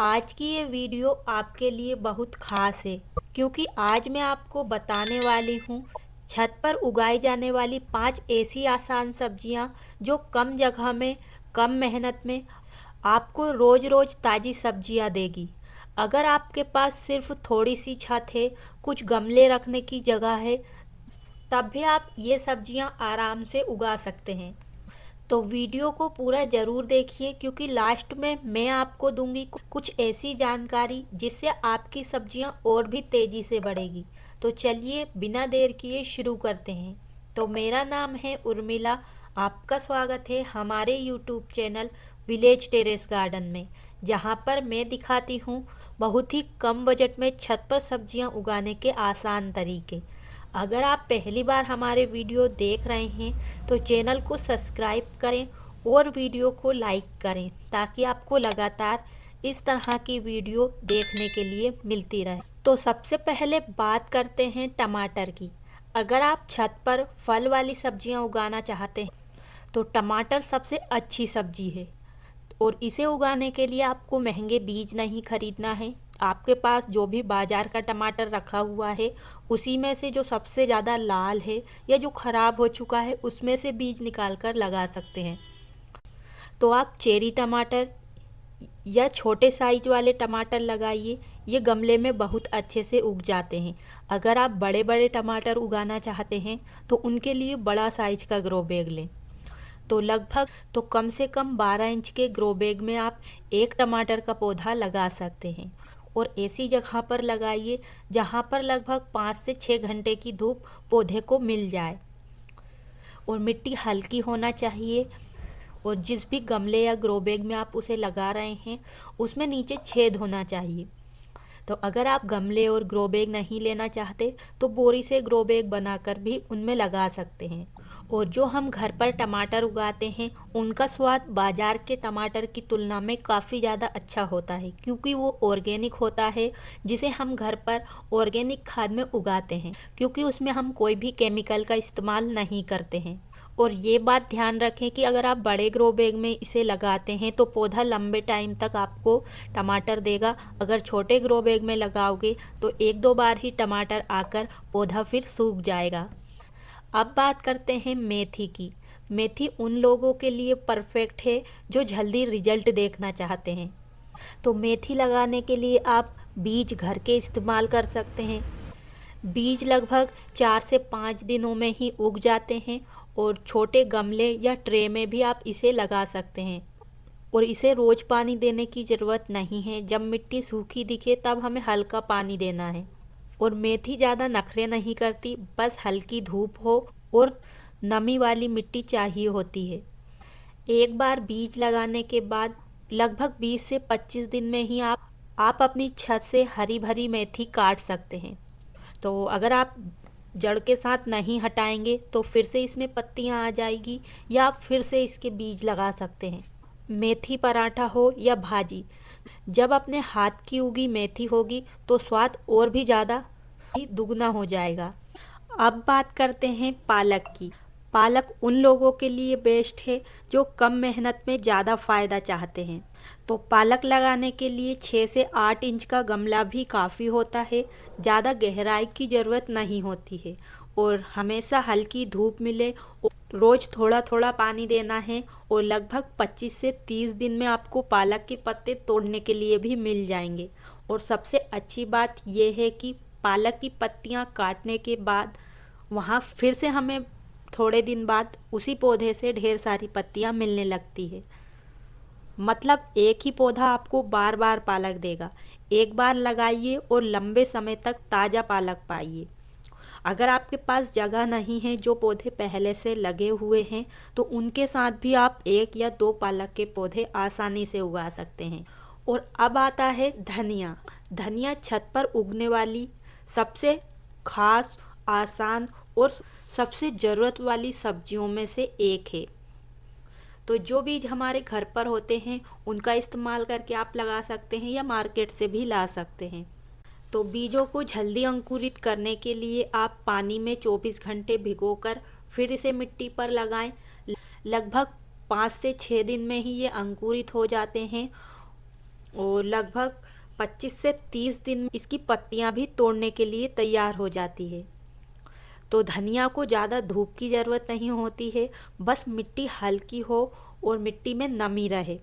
आज की ये वीडियो आपके लिए बहुत ख़ास है क्योंकि आज मैं आपको बताने वाली हूँ छत पर उगाई जाने वाली 5 ऐसी आसान सब्जियाँ जो कम जगह में, कम मेहनत में आपको रोज़ रोज़ ताज़ी सब्जियाँ देगी। अगर आपके पास सिर्फ थोड़ी सी छत है, कुछ गमले रखने की जगह है, तब भी आप ये सब्जियाँ आराम से उगा सकते हैं। तो वीडियो को पूरा ज़रूर देखिए क्योंकि लास्ट में मैं आपको दूंगी कुछ ऐसी जानकारी जिससे आपकी सब्जियां और भी तेज़ी से बढ़ेगी। तो चलिए बिना देर किए शुरू करते हैं। तो मेरा नाम है उर्मिला। आपका स्वागत है हमारे YouTube channel village terrace garden में, जहां पर मैं दिखाती हूं बहुत ही कम बजट में छत पर सब्जियां उगाने के आसान तरीके। अगर आप पहली बार हमारे वीडियो देख रहे हैं तो चैनल को सब्सक्राइब करें और वीडियो को लाइक करें ताकि आपको लगातार इस तरह की वीडियो देखने के लिए मिलती रहे। तो सबसे पहले बात करते हैं टमाटर की। अगर आप छत पर फल वाली सब्जियां उगाना चाहते हैं तो टमाटर सबसे अच्छी सब्जी है और इसे उगाने के लिए आपको महंगे बीज नहीं खरीदना है। आपके पास जो भी बाजार का टमाटर रखा हुआ है उसी में से जो सबसे ज़्यादा लाल है या जो ख़राब हो चुका है उसमें से बीज निकाल कर लगा सकते हैं। तो आप चेरी टमाटर या छोटे साइज वाले टमाटर लगाइए, ये गमले में बहुत अच्छे से उग जाते हैं। अगर आप बड़े बड़े टमाटर उगाना चाहते हैं तो उनके लिए बड़ा साइज का ग्रो बैग लें। तो कम से कम 12 इंच के ग्रो बैग में आप एक टमाटर का पौधा लगा सकते हैं और ऐसी जगह पर लगाइए जहाँ पर लगभग 5 से 6 घंटे की धूप पौधे को मिल जाए और मिट्टी हल्की होना चाहिए। और जिस भी गमले या ग्रो बैग में आप उसे लगा रहे हैं उसमें नीचे छेद होना चाहिए। तो अगर आप गमले और ग्रो बैग नहीं लेना चाहते तो बोरी से ग्रो बैग बनाकर भी उनमें लगा सकते हैं। और जो हम घर पर टमाटर उगाते हैं उनका स्वाद बाजार के टमाटर की तुलना में काफ़ी ज़्यादा अच्छा होता है क्योंकि वो ऑर्गेनिक होता है, जिसे हम घर पर ऑर्गेनिक खाद में उगाते हैं क्योंकि उसमें हम कोई भी केमिकल का इस्तेमाल नहीं करते हैं। और ये बात ध्यान रखें कि अगर आप बड़े ग्रो बैग में इसे लगाते हैं तो पौधा लंबे टाइम तक आपको टमाटर देगा। अगर छोटे ग्रो बैग में लगाओगे तो एक दो बार ही टमाटर आकर पौधा फिर सूख जाएगा। अब बात करते हैं मेथी की। मेथी उन लोगों के लिए परफेक्ट है जो जल्दी रिजल्ट देखना चाहते हैं। तो मेथी लगाने के लिए आप बीज घर के इस्तेमाल कर सकते हैं। बीज लगभग 4 से 5 दिनों में ही उग जाते हैं और छोटे गमले या ट्रे में भी आप इसे लगा सकते हैं। और इसे रोज़ पानी देने की ज़रूरत नहीं है, जब मिट्टी सूखी दिखे तब हमें हल्का पानी देना है। और मेथी ज़्यादा नखरे नहीं करती, बस हल्की धूप हो और नमी वाली मिट्टी चाहिए होती है। एक बार बीज लगाने के बाद लगभग 20 से 25 दिन में ही आप अपनी छत से हरी भरी मेथी काट सकते हैं। तो अगर आप जड़ के साथ नहीं हटाएंगे तो फिर से इसमें पत्तियां आ जाएगी या आप फिर से इसके बीज लगा सकते हैं। मेथी पराठा हो या भाजी, जब अपने हाथ की उगी मेथी होगी तो स्वाद और भी ज़्यादा ही दुगना हो जाएगा। अब बात करते हैं पालक की। पालक उन लोगों के लिए बेस्ट है जो कम मेहनत में ज़्यादा फ़ायदा चाहते हैं। तो पालक लगाने के लिए 6 से 8 इंच का गमला भी काफ़ी होता है। ज़्यादा गहराई की ज़रूरत नहीं होती है और हमेशा हल्की धूप मिले। रोज़ थोड़ा थोड़ा पानी देना है और लगभग 25 से 30 दिन में आपको पालक के पत्ते तोड़ने के लिए भी मिल जाएंगे। और सबसे अच्छी बात यह है कि पालक की पत्तियां काटने के बाद वहाँ फिर से हमें थोड़े दिन बाद उसी पौधे से ढेर सारी पत्तियां मिलने लगती है। मतलब एक ही पौधा आपको बार बार पालक देगा। एक बार लगाइए और लंबे समय तक ताज़ा पालक पाइए। अगर आपके पास जगह नहीं है, जो पौधे पहले से लगे हुए हैं, तो उनके साथ भी आप एक या दो पालक के पौधे आसानी से उगा सकते हैं। और अब आता है धनिया। धनिया छत पर उगने वाली सबसे खास, आसान और सबसे ज़रूरत वाली सब्जियों में से एक है। तो जो बीज हमारे घर पर होते हैं उनका इस्तेमाल करके आप लगा सकते हैं या मार्केट से भी ला सकते हैं। तो बीजों को जल्दी अंकुरित करने के लिए आप पानी में 24 घंटे भिगोकर फिर इसे मिट्टी पर लगाएं। लगभग 5 से 6 दिन में ही ये अंकुरित हो जाते हैं और लगभग 25 से 30 दिन में इसकी पत्तियां भी तोड़ने के लिए तैयार हो जाती है। तो धनिया को ज़्यादा धूप की ज़रूरत नहीं होती है, बस मिट्टी हल्की हो और मिट्टी में नमी रहे।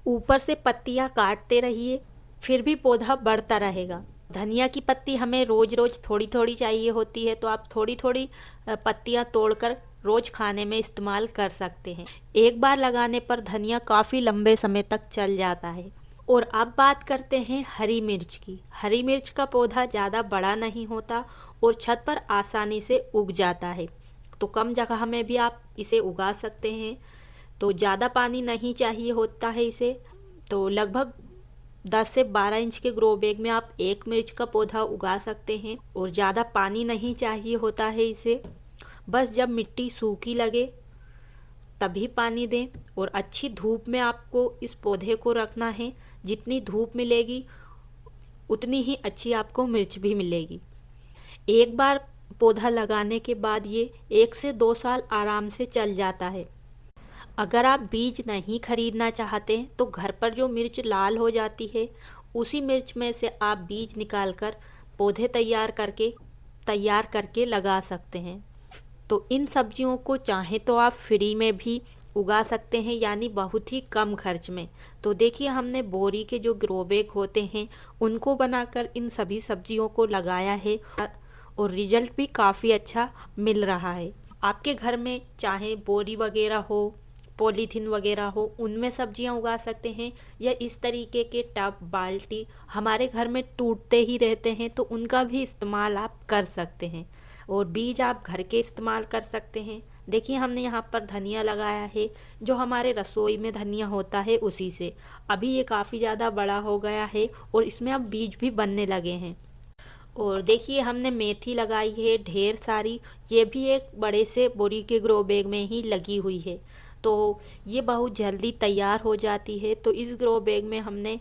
ऊपर से पत्तियां काटते रहिए, फिर भी पौधा बढ़ता रहेगा। धनिया की पत्ती हमें रोज रोज थोड़ी थोड़ी चाहिए होती है, तो आप थोड़ी थोड़ी पत्तियां तोड़कर रोज खाने में इस्तेमाल कर सकते हैं। एक बार लगाने पर धनिया काफ़ी लंबे समय तक चल जाता है। और अब बात करते हैं हरी मिर्च की। हरी मिर्च का पौधा ज़्यादा बड़ा नहीं होता और छत पर आसानी से उग जाता है, तो कम जगह में भी आप इसे उगा सकते हैं। तो ज़्यादा पानी नहीं चाहिए होता है इसे, तो लगभग 10 से 12 इंच के ग्रो बैग में आप एक मिर्च का पौधा उगा सकते हैं। और ज़्यादा पानी नहीं चाहिए होता है इसे, बस जब मिट्टी सूखी लगे तभी पानी दें। और अच्छी धूप में आपको इस पौधे को रखना है, जितनी धूप मिलेगी उतनी ही अच्छी आपको मिर्च भी मिलेगी। एक बार पौधा लगाने के बाद ये 1 से 2 साल आराम से चल जाता है। अगर आप बीज नहीं खरीदना चाहते तो घर पर जो मिर्च लाल हो जाती है, उसी मिर्च में से आप बीज निकालकर पौधे तैयार करके लगा सकते हैं। तो इन सब्जियों को चाहे तो आप फ्री में भी उगा सकते हैं, यानी बहुत ही कम खर्च में। तो देखिए, हमने बोरी के जो ग्रो बैग होते हैं उनको बनाकर इन सभी सब्जियों को लगाया है और रिजल्ट भी काफ़ी अच्छा मिल रहा है। आपके घर में चाहे बोरी वगैरह हो, पॉलीथीन वगैरह हो, उनमें सब्जियां उगा सकते हैं, या इस तरीके के टब, बाल्टी हमारे घर में टूटते ही रहते हैं, तो उनका भी इस्तेमाल आप कर सकते हैं। और बीज आप घर के इस्तेमाल कर सकते हैं। देखिए, हमने यहाँ पर धनिया लगाया है, जो हमारे रसोई में धनिया होता है उसी से। अभी ये काफ़ी ज़्यादा बड़ा हो गया है और इसमें अब बीज भी बनने लगे हैं। और देखिए, हमने मेथी लगाई है ढेर सारी, ये भी एक बड़े से बोरी के ग्रो बैग में ही लगी हुई है, तो ये बहुत जल्दी तैयार हो जाती है। तो इस ग्रो बैग में हमने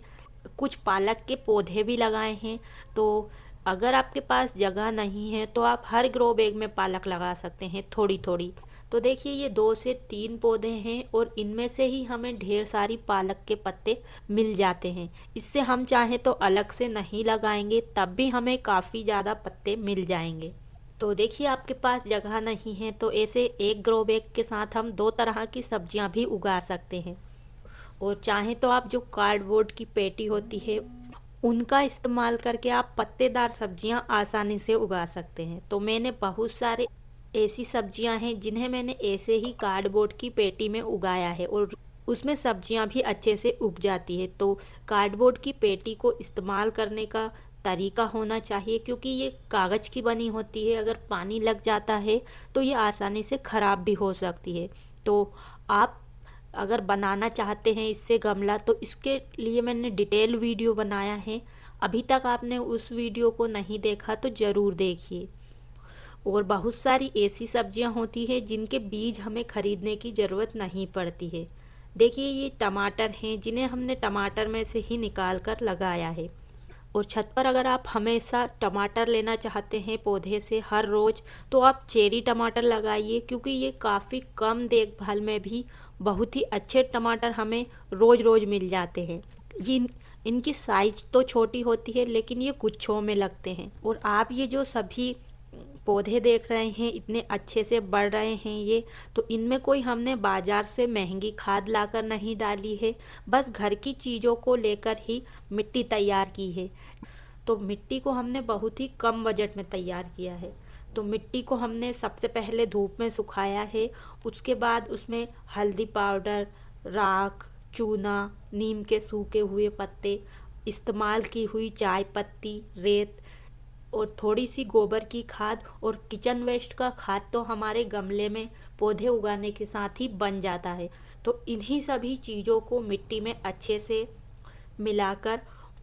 कुछ पालक के पौधे भी लगाए हैं। तो अगर आपके पास जगह नहीं है तो आप हर ग्रो बैग में पालक लगा सकते हैं थोड़ी थोड़ी। तो देखिए, ये 2 से 3 पौधे हैं और इनमें से ही हमें ढेर सारी पालक के पत्ते मिल जाते हैं। इससे हम चाहें तो अलग से नहीं लगाएंगे, तब भी हमें काफ़ी ज़्यादा पत्ते मिल जाएंगे। तो देखिए, आपके पास जगह नहीं है तो ऐसे एक ग्रो बैग के साथ हम 2 तरह की सब्जियां भी उगा सकते हैं। और चाहे तो आप जो कार्डबोर्ड की पेटी होती है उनका इस्तेमाल करके आप पत्तेदार सब्जियां आसानी से उगा सकते हैं। तो मैंने बहुत सारे ऐसी सब्जियां हैं जिन्हें मैंने ऐसे ही कार्डबोर्ड की पेटी में उगाया है और उसमें सब्जियां भी अच्छे से उग जाती है। तो कार्डबोर्ड की पेटी को इस्तेमाल करने का तरीका होना चाहिए, क्योंकि ये कागज़ की बनी होती है, अगर पानी लग जाता है तो ये आसानी से ख़राब भी हो सकती है। तो आप अगर बनाना चाहते हैं इससे गमला, तो इसके लिए मैंने डिटेल वीडियो बनाया है। अभी तक आपने उस वीडियो को नहीं देखा तो ज़रूर देखिए। और बहुत सारी ऐसी सब्जियां होती हैं जिनके बीज हमें खरीदने की ज़रूरत नहीं पड़ती है। देखिए, ये टमाटर हैं जिन्हें हमने टमाटर में से ही निकाल कर लगाया है। और छत पर अगर आप हमेशा टमाटर लेना चाहते हैं पौधे से हर रोज़, तो आप चेरी टमाटर लगाइए, क्योंकि ये काफ़ी कम देखभाल में भी बहुत ही अच्छे टमाटर हमें रोज़ रोज़ मिल जाते हैं। ये इनकी साइज तो छोटी होती है, लेकिन ये गुच्छों में लगते हैं। और आप ये जो सभी पौधे देख रहे हैं इतने अच्छे से बढ़ रहे हैं ये, तो इनमें कोई हमने बाजार से महंगी खाद लाकर नहीं डाली है, बस घर की चीज़ों को लेकर ही मिट्टी तैयार की है। तो मिट्टी को हमने बहुत ही कम बजट में तैयार किया है। तो मिट्टी को हमने सबसे पहले धूप में सुखाया है, उसके बाद उसमें हल्दी पाउडर, राख, चूना, नीम के सूखे हुए पत्ते, इस्तेमाल की हुई चाय पत्ती, रेत और थोड़ी सी गोबर की खाद और किचन वेस्ट का खाद तो हमारे गमले में पौधे उगाने के साथ ही बन जाता है। तो इन्हीं सभी चीज़ों को मिट्टी में अच्छे से मिलाकर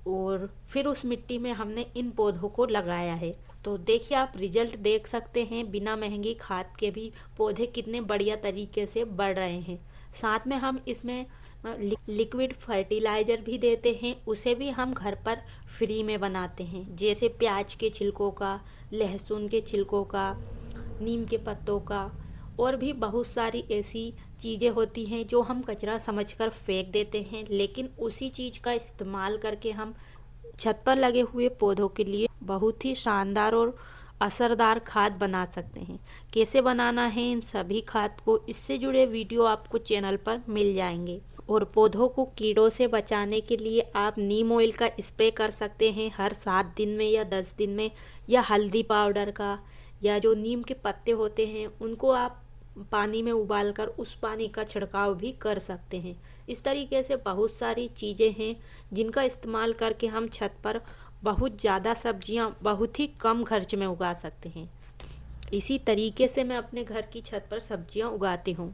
और फिर उस मिट्टी में हमने इन पौधों को लगाया है। तो देखिए, आप रिजल्ट देख सकते हैं, बिना महंगी खाद के भी पौधे कितने बढ़िया तरीके से बढ़ रहे हैं। साथ में हम इसमें लिक्विड फर्टिलाइज़र भी देते हैं, उसे भी हम घर पर फ्री में बनाते हैं, जैसे प्याज के छिलकों का, लहसुन के छिलकों का, नीम के पत्तों का और भी बहुत सारी ऐसी चीज़ें होती हैं जो हम कचरा समझकर फेंक देते हैं, लेकिन उसी चीज़ का इस्तेमाल करके हम छत पर लगे हुए पौधों के लिए बहुत ही शानदार और असरदार खाद बना सकते हैं। कैसे बनाना है इन सभी खाद को, इससे जुड़े वीडियो आपको चैनल पर मिल जाएंगे। और पौधों को कीड़ों से बचाने के लिए आप नीम ऑयल का स्प्रे कर सकते हैं हर 7 दिन में या 10 दिन में, या हल्दी पाउडर का, या जो नीम के पत्ते होते हैं उनको आप पानी में उबालकर उस पानी का छिड़काव भी कर सकते हैं। इस तरीके से बहुत सारी चीज़ें हैं जिनका इस्तेमाल करके हम छत पर बहुत ज़्यादा सब्जियां बहुत ही कम खर्च में उगा सकते हैं। इसी तरीके से मैं अपने घर की छत पर सब्जियां उगाती हूँ।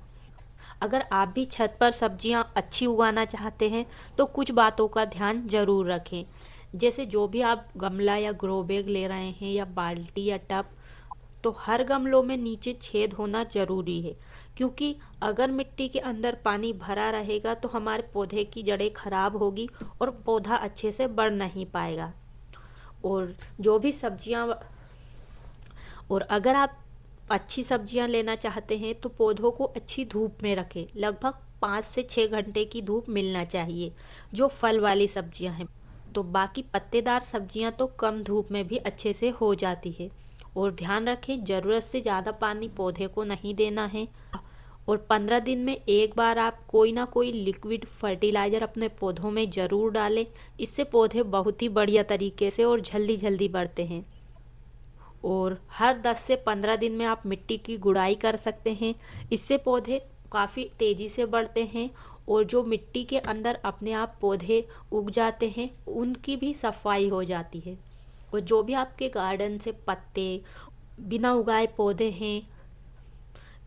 अगर आप भी छत पर सब्जियां अच्छी उगाना चाहते हैं तो कुछ बातों का ध्यान ज़रूर रखें। जैसे जो भी आप गमला या ग्रो बैग ले रहे हैं या बाल्टी या टब, तो हर गमलों में नीचे छेद होना ज़रूरी है, क्योंकि अगर मिट्टी के अंदर पानी भरा रहेगा तो हमारे पौधे की जड़ें खराब होगी और पौधा अच्छे से बढ़ नहीं पाएगा। और जो भी सब्जियां और अगर आप अच्छी सब्जियां लेना चाहते हैं तो पौधों को अच्छी धूप में रखें। लगभग 5 से 6 घंटे की धूप मिलना चाहिए जो फल वाली सब्जियां हैं। तो बाकी पत्तेदार सब्जियां तो कम धूप में भी अच्छे से हो जाती है। और ध्यान रखें, ज़रूरत से ज़्यादा पानी पौधे को नहीं देना है। और 15 दिन में एक बार आप कोई ना कोई लिक्विड फर्टिलाइज़र अपने पौधों में ज़रूर डालें। इससे पौधे बहुत ही बढ़िया तरीके से और जल्दी जल्दी बढ़ते हैं। और हर 10 से 15 दिन में आप मिट्टी की गुड़ाई कर सकते हैं। इससे पौधे काफ़ी तेज़ी से बढ़ते हैं और जो मिट्टी के अंदर अपने आप पौधे उग जाते हैं उनकी भी सफाई हो जाती है। और जो भी आपके गार्डन से पत्ते, बिना उगाए पौधे हैं,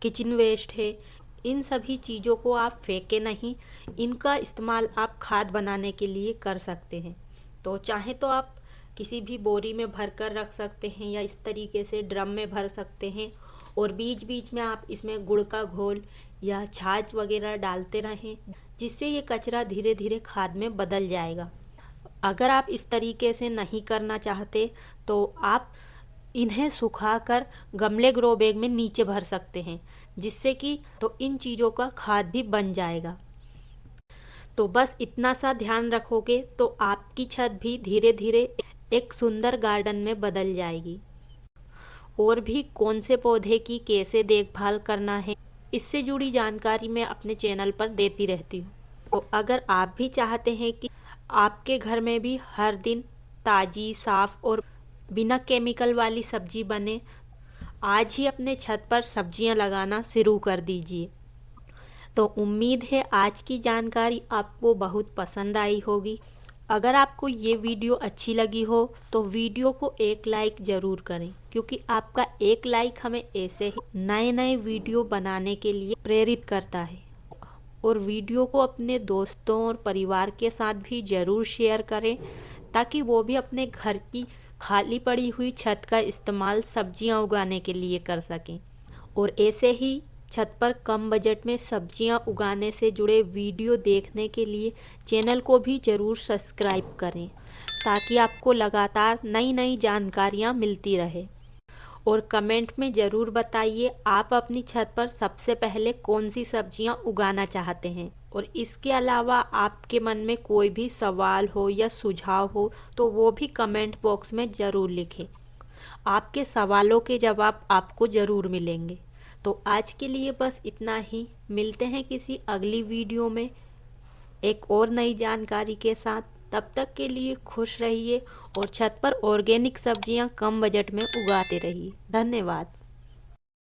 किचन वेस्ट है, इन सभी चीज़ों को आप फेंके नहीं, इनका इस्तेमाल आप खाद बनाने के लिए कर सकते हैं। तो चाहे तो आप किसी भी बोरी में भर कर रख सकते हैं या इस तरीके से ड्रम में भर सकते हैं। और बीच बीच में आप इसमें गुड़ का घोल या छाछ वगैरह डालते रहें, जिससे ये कचरा धीरे धीरे खाद में बदल जाएगा। अगर आप इस तरीके से नहीं करना चाहते तो आप इन्हें सुखाकर गमले ग्रो बैग में नीचे भर सकते हैं, जिससे कि तो इन चीज़ों का खाद भी बन जाएगा। तो बस इतना सा ध्यान रखोगे तो आपकी छत भी धीरे धीरे एक सुंदर गार्डन में बदल जाएगी। और भी कौन से पौधे की कैसे देखभाल करना है, इससे जुड़ी जानकारी मैं अपने चैनल पर देती रहती हूँ। तो अगर आप भी चाहते हैं कि आपके घर में भी हर दिन ताज़ी, साफ और बिना केमिकल वाली सब्जी बने, आज ही अपने छत पर सब्जियां लगाना शुरू कर दीजिए। तो उम्मीद है आज की जानकारी आपको बहुत पसंद आई होगी। अगर आपको ये वीडियो अच्छी लगी हो तो वीडियो को एक लाइक ज़रूर करें, क्योंकि आपका एक लाइक हमें ऐसे ही नए नए वीडियो बनाने के लिए प्रेरित करता है। और वीडियो को अपने दोस्तों और परिवार के साथ भी ज़रूर शेयर करें, ताकि वो भी अपने घर की खाली पड़ी हुई छत का इस्तेमाल सब्जियां उगाने के लिए कर सकें। और ऐसे ही छत पर कम बजट में सब्जियां उगाने से जुड़े वीडियो देखने के लिए चैनल को भी ज़रूर सब्सक्राइब करें, ताकि आपको लगातार नई नई जानकारियां मिलती रहे। और कमेंट में ज़रूर बताइए आप अपनी छत पर सबसे पहले कौन सी सब्जियां उगाना चाहते हैं। और इसके अलावा आपके मन में कोई भी सवाल हो या सुझाव हो तो वो भी कमेंट बॉक्स में ज़रूर लिखें। आपके सवालों के जवाब आपको ज़रूर मिलेंगे। तो आज के लिए बस इतना ही। मिलते हैं किसी अगली वीडियो में एक और नई जानकारी के साथ। तब तक के लिए खुश रहिए और छत पर ऑर्गेनिक सब्जियां कम बजट में उगाते रहिए। धन्यवाद।